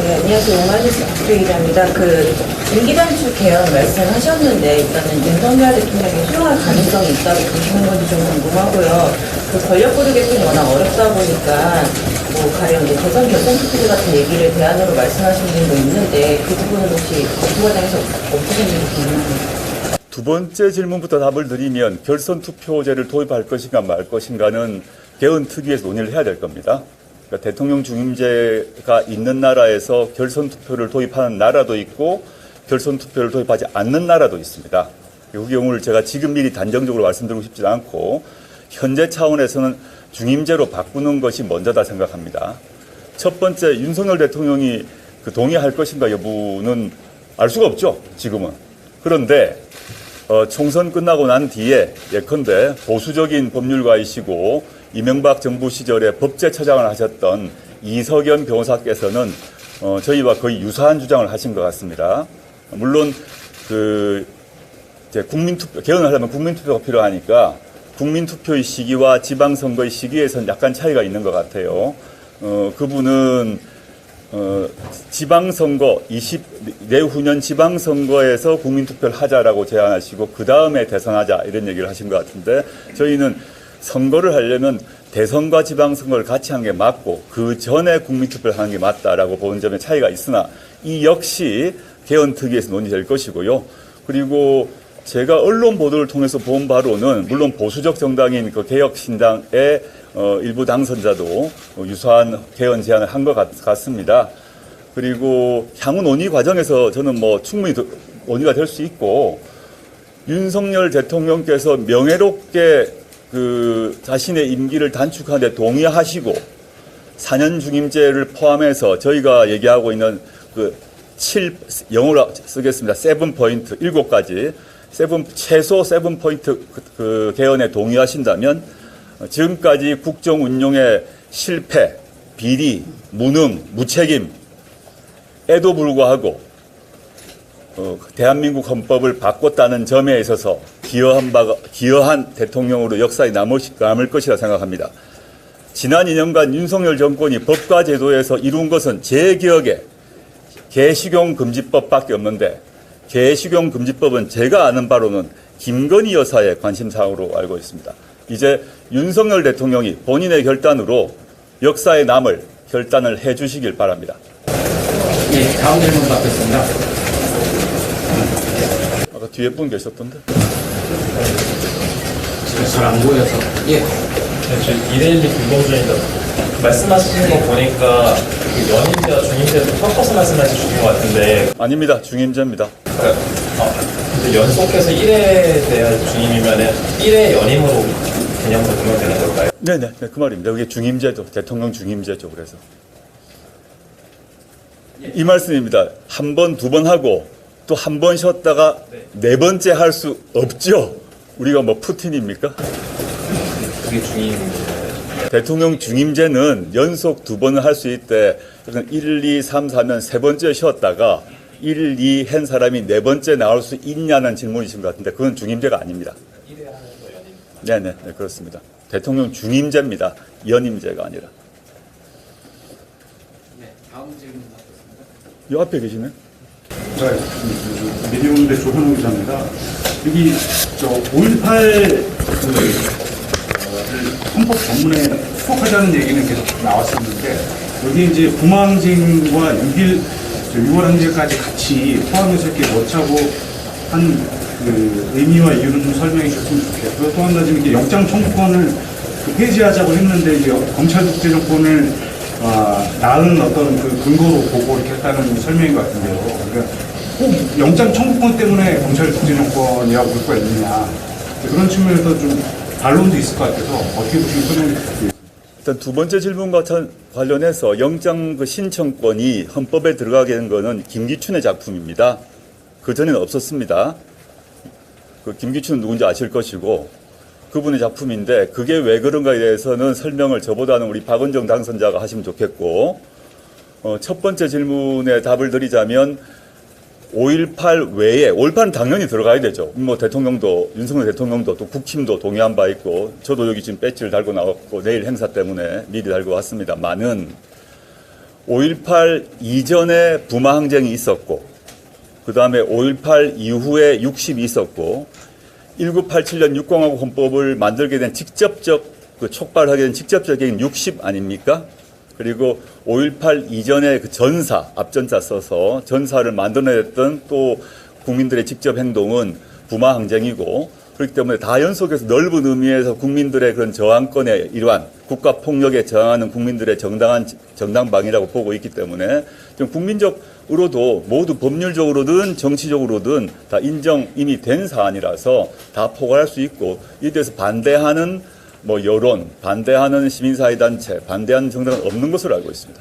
네, 안녕하세요. 오마이뉴스 박주희입니다. 임기단축 개헌 말씀하셨는데 일단은 윤석열 대통령이 수용할 가능성이 있다고 보시는 건지 좀 궁금하고요. 권력 구조 개편이 워낙 어렵다 보니까 가령 이제 대선 결선 투표 같은 얘기를 대안으로 말씀하시는 분도 있는데 그 부분은 혹시 정부과장에서 어떻게 했는지 궁금합니다. 두 번째 질문부터 답을 드리면 결선 투표제를 도입할 것인가 말 것인가는 개헌 특위에서 논의를 해야 될 겁니다. 그러니까 대통령 중임제가 있는 나라에서 결선 투표를 도입하는 나라도 있고 결선 투표를 도입하지 않는 나라도 있습니다. 그 경우를 제가 지금 미리 단정적으로 말씀드리고 싶지는 않고 현재 차원에서는 중임제로 바꾸는 것이 먼저다 생각합니다. 첫 번째 윤석열 대통령이 동의할 것인가 여부는 알 수가 없죠. 지금은. 그런데 총선 끝나고 난 뒤에 예컨대 보수적인 법률가이시고 이명박 정부 시절에 법제처장을 하셨던 이석연 변호사께서는 저희와 거의 유사한 주장을 하신 것 같습니다. 물론 이제 국민투표 개헌을 하려면 국민투표가 필요하니까 국민투표의 시기와 지방선거의 시기에선 약간 차이가 있는 것 같아요. 그분은 지방선거 내후년 지방선거에서 국민투표를 하자라고 제안하시고 그 다음에 대선하자 이런 얘기를 하신 것 같은데 저희는 선거를 하려면 대선과 지방선거를 같이 하는 게 맞고 그 전에 국민투표를 하는 게 맞다라고 보는 점에 차이가 있으나 이 역시 개헌특위에서 논의될 것이고요. 그리고 제가 언론 보도를 통해서 본 바로는 물론 보수적 정당인 개혁신당의 일부 당선자도 유사한 개헌 제안을 한 것 같습니다. 그리고 향후 논의 과정에서 저는 충분히 논의가 될 수 있고 윤석열 대통령께서 명예롭게 자신의 임기를 단축하는 데 동의하시고 4년 중임제를 포함해서 저희가 얘기하고 있는 영어로 쓰겠습니다. 7포인트, 7가지 최소 7포인트 개헌에 동의하신다면 지금까지 국정 운용의 실패, 비리, 무능, 무책임에도 불구하고 대한민국 헌법을 바꿨다는 점에 있어서 기여한 대통령으로 역사에 남을 것이라 생각합니다. 지난 2년간 윤석열 정권이 법과 제도에서 이룬 것은 제 기억에 개식용 금지법밖에 없는데 개식용 금지법은 제가 아는 바로는 김건희 여사의 관심사항으로 알고 있습니다. 이제 윤석열 대통령이 본인의 결단으로 역사에 남을 결단을 해 주시길 바랍니다. 예, 다음 질문 받겠습니다. 아까 뒤에 분 계셨던데? 잘 안 보여서. 예. 저 이대일리 김범준입니다. 말씀하시는 거 보니까 연임제와 중임제도 섞어서 말씀하시는 것 같은데. 아닙니다. 중임제입니다. 근데 연속해서 1회 대한 중임이면은 1회 연임으로 개념도 적용되는 걸까요? 네네, 그 말입니다. 그게 중임제죠. 대통령 중임제죠. 그래서. 이 말씀입니다. 한 번, 두 번 하고 또 한 번 쉬었다가 네 번째 할 수 없죠. 우리가 푸틴입니까? 그게 중임. 대통령 중임제는 연속 두 번을 할 수 있대. 1, 2, 3, 4면 세 번째 쉬었다가 1, 2 한 사람이 네 번째 나올 수 있냐는 질문이신 것 같은데 그건 중임제가 아닙니다. 네네, 네, 그렇습니다. 대통령 중임제입니다. 연임제가 아니라. 네, 다음 질문 받겠습니다. 이 앞에 계시네. 미디어오늘의 조현웅 기자입니다. 여기 5.18 헌법 전문에 수록하자는 얘기는 계속 나왔었는데 여기 이제 구망징과 6월 항제까지 같이 포함해서 이렇게 넣자고 한 의미와 이유는 좀 설명해 주셨으면 좋겠고요. 또 한 가지 이렇게 영장 청구권을 폐지하자고 했는데 이제 검찰 독재 정권을 낳은 어떤 근거로 보고 이렇게 했다는 설명인 것 같은데요. 그러니까 꼭 영장 청구권 때문에 검찰 독재 정권이라고 볼 수가 있느냐 그런 측면에서 좀 반론도 있을 것 같아서 어떻게 보시면 설명해 주시겠습니까? 일단 두 번째 질문과 관련해서 영장 신청권이 헌법에 들어가게 된 것은 김기춘의 작품입니다. 그 전에는 없었습니다. 김기춘은 누군지 아실 것이고 그분의 작품인데 그게 왜 그런가에 대해서는 설명을 저보다는 우리 박은정 당선자가 하시면 좋겠고 첫 번째 질문에 답을 드리자면 5.18 외에 5.18은 당연히 들어가야 되죠. 대통령도 윤석열 대통령도 또 국힘도 동의한 바 있고 저도 여기 지금 배지를 달고 나왔고 내일 행사 때문에 미리 달고 왔습니다만은 5.18 이전에 부마 항쟁이 있었고, 그 다음에 5.18 이후에 60이 있었고, 1987년 육공화국 헌법을 만들게 된 촉발하게 된 직접적인 60 아닙니까? 그리고 5.18 이전에 그 전사, 앞전사 써서 전사를 만들어냈던 또 국민들의 직접 행동은 부마 항쟁이고, 그렇기 때문에 다 연속해서 넓은 의미에서 국민들의 그런 저항권의 일환, 국가 폭력에 저항하는 국민들의 정당방위라고 보고 있기 때문에 좀 국민적으로도 모두 법률적으로든 정치적으로든 다 이미 된 사안이라서 다 포괄할 수 있고, 이에 대해서 반대하는 여론, 반대하는 시민사회단체, 반대하는 정당은 없는 것으로 알고 있습니다.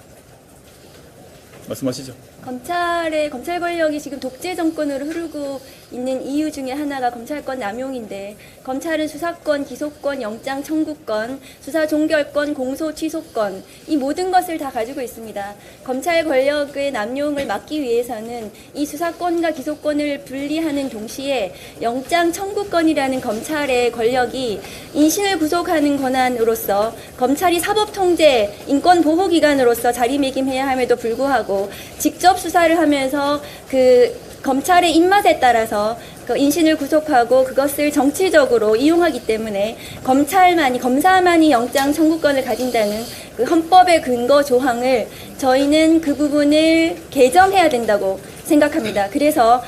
말씀하시죠. 검찰 권력이 지금 독재 정권으로 흐르고 있는 이유 중에 하나가 검찰권 남용인데, 검찰은 수사권, 기소권, 영장 청구권, 수사 종결권, 공소 취소권, 이 모든 것을 다 가지고 있습니다. 검찰 권력의 남용을 막기 위해서는 이 수사권과 기소권을 분리하는 동시에 영장 청구권이라는 검찰의 권력이 인신을 구속하는 권한으로서 검찰이 사법통제, 인권보호기관으로서 자리매김해야 함에도 불구하고 직접 수사를 하면서 그 검찰의 입맛에 따라서 그 인신을 구속하고 그것을 정치적으로 이용하기 때문에 검사만이 영장 청구권을 가진다는 그 헌법의 근거 조항을 저희는 그 부분을 개정해야 된다고 생각합니다. 그래서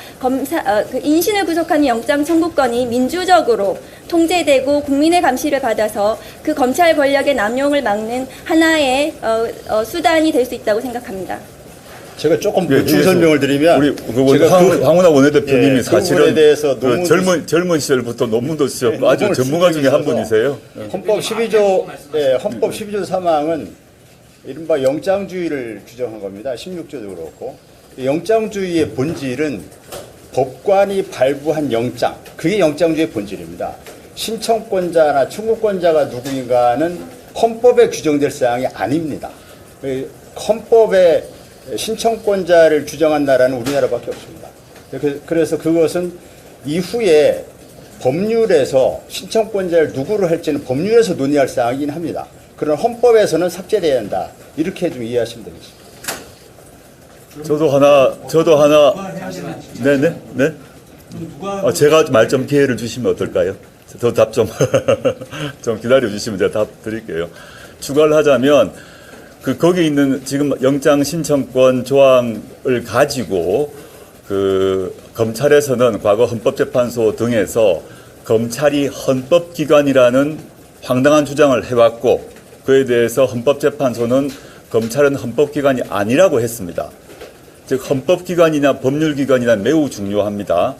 그 인신을 구속하는 영장 청구권이 민주적으로 통제되고 국민의 감시를 받아서 그 검찰 권력의 남용을 막는 하나의 수단이 될 수 있다고 생각합니다. 제가 조금 보충 설명을 드리면 우리 황운하 원내대표님이 그 사실은 부분에 대해서 그 젊은 시절부터 논문도 쓰셨고 아주 논문을 전문가 중에 한 쓰고 분이세요. 헌법 12조 3항은 이른바 영장주의를 규정한 겁니다. 16조도 그렇고, 영장주의의 본질은 법관이 발부한 영장, 그게 영장주의의 본질입니다. 신청권자나 청구권자가 누구인가는 헌법에 규정될 사항이 아닙니다. 헌법에 신청권자를 규정한 나라는 우리나라밖에 없습니다. 그래서 그것은 이후에 법률에서 신청권자를 누구로 할지는 법률에서 논의할 사항이긴 합니다. 그러나 헌법에서는 삭제돼야 한다. 이렇게 좀 이해하시면 되겠습니다. 저도 하나, 네. 제가 말 좀 기회를 주시면 어떨까요? 더 답 좀 기다려 주시면 제가 답 드릴게요. 추가를 하자면, 거기 있는 지금 영장 신청권 조항을 가지고 검찰에서는 과거 헌법재판소 등에서 검찰이 헌법기관이라는 황당한 주장을 해왔고, 그에 대해서 헌법재판소는 검찰은 헌법기관이 아니라고 했습니다. 즉 헌법기관이나 법률기관이나 매우 중요합니다.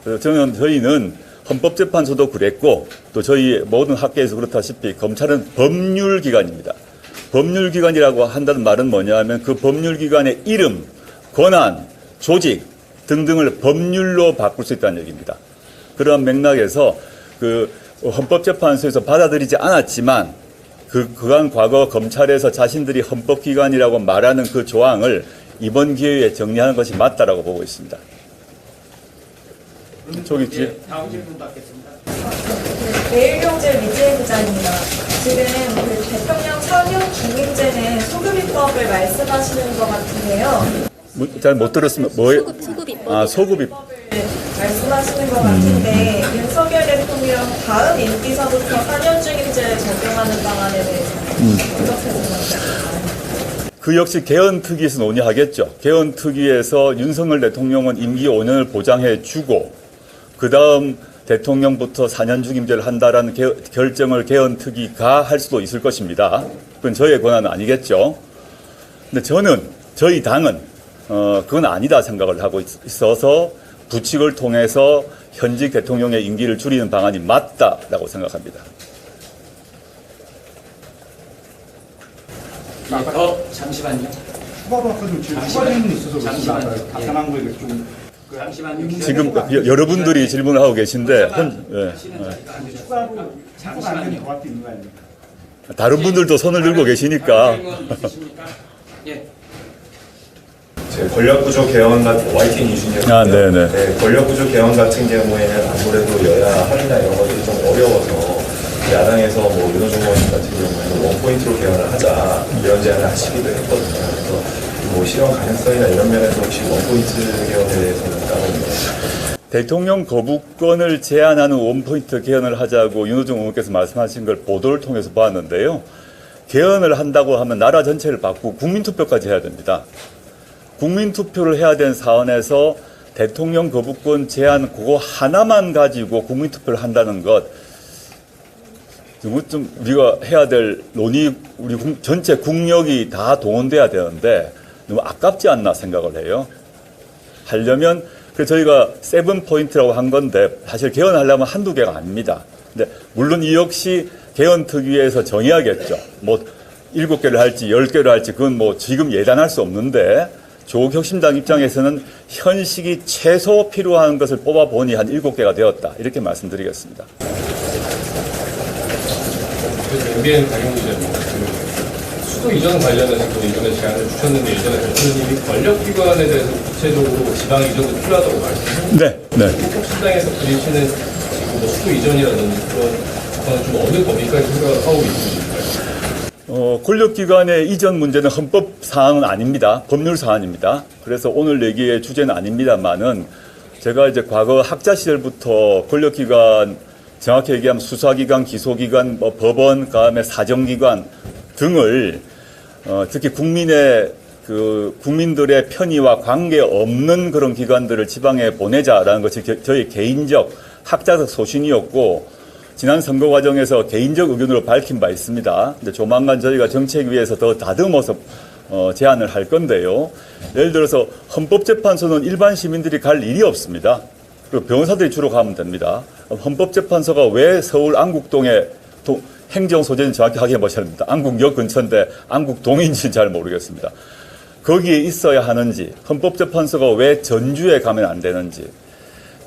그래서 저희는 헌법재판소도 그랬고 또 저희 모든 학계에서 그렇다시피 검찰은 법률기관입니다. 법률기관이라고 한다는 말은 뭐냐 하면 그 법률기관의 이름, 권한, 조직 등등을 법률로 바꿀 수 있다는 얘기입니다. 그런 맥락에서 헌법재판소에서 받아들이지 않았지만 그간 과거 검찰에서 자신들이 헌법기관이라고 말하는 그 조항을 이번 기회에 정리하는 것이 맞다라고 보고 있습니다. 저기 뒤에. 다음 질문 받겠습니다. 매일경제 미지혜 기자입니다. 지금 그 대통령 사면 중임제는 소급입법을 말씀하시는 것 같은데요. 잘 못 들었으면 뭐예요? 소급입법. 소급입법. 말씀하시는 것 같은데 윤석열 대통령 다음 임기서부터 4년 중임제를 적용하는 방안에 대해서 어떻게 생각하세요? 그 역시 개헌특위에서 논의하겠죠. 개헌특위에서 윤석열 대통령은 임기 5년을 보장해 주고 그 다음 대통령부터 4년 중임제를 한다라는 결정을 개헌특위가 할 수도 있을 것입니다. 그건 저의 권한은 아니겠죠. 근데 저희 당은 그건 아니다 생각을 하고 있어서 부칙을 통해서 현직 대통령의 임기를 줄이는 방안이 맞다라고 생각합니다. 잠시만요. 추가로 아까 좀 추가 질문이 있어서 잠시만요. 답변한 거에 좀 잠시만요. 지금 여러분들이 질문을 하고 계신데 추가로 참고가 안 되는 조합도 있는 거 아닙니까? 다른 분들도 손을 들고 계시니까 예. 권력구조 개헌 같은 YTN 이슈인데요. 아, 네네. 네, 권력구조 개헌 같은 경우에는 아무래도 여야 합의나 이런 것들이 좀 어려워서 야당에서 뭐 윤호중 의원 같은 경우에는 원포인트로 개헌을 하자 이런 제안을 하시기도 했거든요. 그래서 뭐 실현 가능성이나 이런 면에서 혹시 원포인트 개헌에 대해서는 따로 있나요? 대통령 거부권을 제한하는 원포인트 개헌을 하자고 윤호중 의원께서 말씀하신 걸 보도를 통해서 봤는데요. 개헌을 한다고 하면 나라 전체를 바꾸고 국민투표까지 해야 됩니다. 국민투표를 해야 되는 사안에서 대통령 거부권 제한 그거 하나만 가지고 국민투표를 한다는 것, 좀 우리가 해야 될 논의, 우리 전체 국력이 다 동원돼야 되는데 너무 아깝지 않나 생각을 해요. 하려면, 그래서 저희가 7포인트라고 한 건데 사실 개헌하려면 한두 개가 아닙니다. 근데 물론 이 역시 개헌특위에서 정해야겠죠. 뭐 7개를 할지 10개를 할지 그건 뭐 지금 예단할 수 없는데 조국혁신당 입장에서는 현식이 최소 필요한 것을 뽑아보니 한 7개가 되었다. 이렇게 말씀드리겠습니다. MBN 강용 기자님, 수도 이전 관련해서 또 이전에 제안을 주셨는데 예전에 대통령님이 권력기관에 대해서 구체적으로 지방 이전도 필요하다고 말씀하셨는데 한국신당에서 그리시는 지금 뭐 수도 이전이라든지 그런 좀 어느 범위까지 생각을 하고 있습니까? 권력기관의 이전 문제는 헌법 사항은 아닙니다. 법률 사안입니다. 그래서 오늘 얘기의 주제는 아닙니다만은 제가 이제 과거 학자 시절부터 권력기관, 정확히 얘기하면 수사기관, 기소기관, 뭐 법원, 그다음에 사정기관 등을 특히 국민들의 편의와 관계 없는 그런 기관들을 지방에 보내자라는 것이 저희 개인적 학자적 소신이었고 지난 선거 과정에서 개인적 의견으로 밝힌 바 있습니다. 근데 조만간 저희가 정책위에서 더 다듬어서 제안을 할 건데요. 예를 들어서 헌법재판소는 일반 시민들이 갈 일이 없습니다. 그리고 변호사들이 주로 가면 됩니다. 헌법재판소가 왜 서울 안국동에 행정소재는 정확히 확인해 보셔야 됩니다. 안국역 근처인데 안국동인지는 잘 모르겠습니다. 거기에 있어야 하는지, 헌법재판소가 왜 전주에 가면 안 되는지,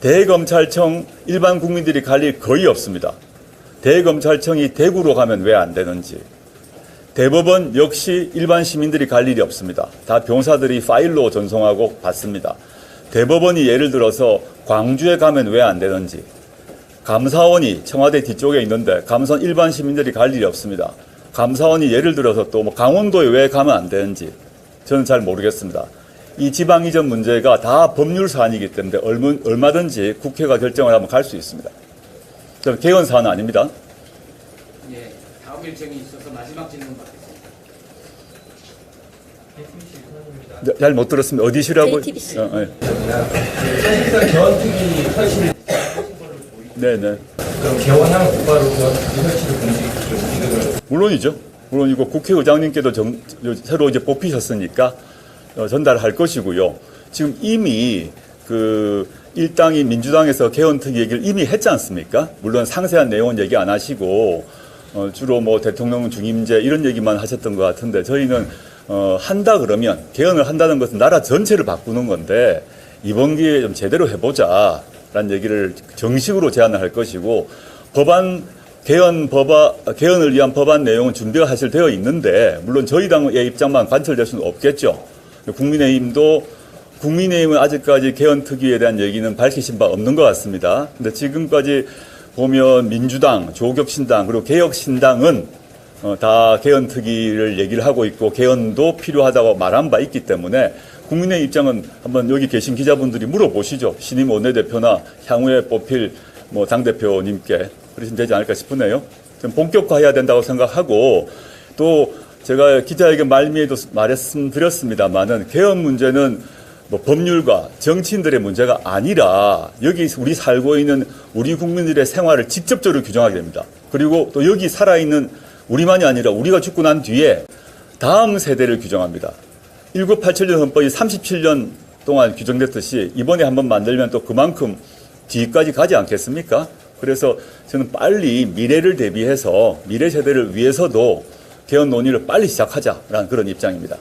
대검찰청 일반 국민들이 갈 일 거의 없습니다. 대검찰청이 대구로 가면 왜 안 되는지, 대법원 역시 일반 시민들이 갈 일이 없습니다. 다 변호사들이 파일로 전송하고 받습니다. 대법원이 예를 들어서 광주에 가면 왜 안 되는지, 감사원이 청와대 뒤쪽에 있는데 감사원 일반 시민들이 갈 일이 없습니다. 감사원이 예를 들어서 또 뭐 강원도에 왜 가면 안 되는지 저는 잘 모르겠습니다. 이 지방 이전 문제가 다 법률 사안이기 때문에 얼마든지 국회가 결정을 하면 갈 수 있습니다. 저는 개헌 사안은 아닙니다. 예, 다음 일정이 있어서 마지막 질문 받겠습니다. 잘 못 들었습니다. 어디시라고? JTBC. 사실상 개헌특위 펼칠 네네. 그럼 개헌하면 곧바로 개헌특위 펼치를 공식적으로 물론이죠. 물론이고 국회의장님께도 새로 이제 뽑히셨으니까 전달할 것이고요. 지금 이미 일당이 민주당에서 개헌특위 얘기를 이미 했지 않습니까? 물론 상세한 내용은 얘기 안 하시고 주로 뭐 대통령 중임제 이런 얘기만 하셨던 것 같은데 저희는 한다 그러면 개헌을 한다는 것은 나라 전체를 바꾸는 건데 이번 기회에 좀 제대로 해보자라는 얘기를 정식으로 제안을 할 것이고 개헌을 위한 법안 내용은 준비가 사실 되어 있는데 물론 저희 당의 입장만 관철될 수는 없겠죠. 국민의힘은 아직까지 개헌특위에 대한 얘기는 밝히신 바 없는 것 같습니다. 근데 지금까지 보면 민주당, 조국혁신당 그리고 개혁신당은 다 개헌특위를 얘기를 하고 있고 개헌도 필요하다고 말한 바 있기 때문에 국민의 입장은 한번 여기 계신 기자분들이 물어보시죠. 신임 원내대표나 향후에 뽑힐 뭐 당대표님께 그러시면 되지 않을까 싶으네요. 좀 본격화해야 된다고 생각하고 또 제가 기자회견 말미에도 말씀드렸습니다만은 개헌 문제는 뭐 법률가 정치인들의 문제가 아니라 여기 우리 살고 있는 우리 국민들의 생활을 직접적으로 규정하게 됩니다. 그리고 또 여기 살아있는 우리만이 아니라 우리가 죽고 난 뒤에 다음 세대를 규정합니다. 1987년 헌법이 37년 동안 규정됐듯이 이번에 한번 만들면 또 그만큼 뒤까지 가지 않겠습니까? 그래서 저는 빨리 미래를 대비해서 미래 세대를 위해서도 개헌 논의를 빨리 시작하자라는 그런 입장입니다.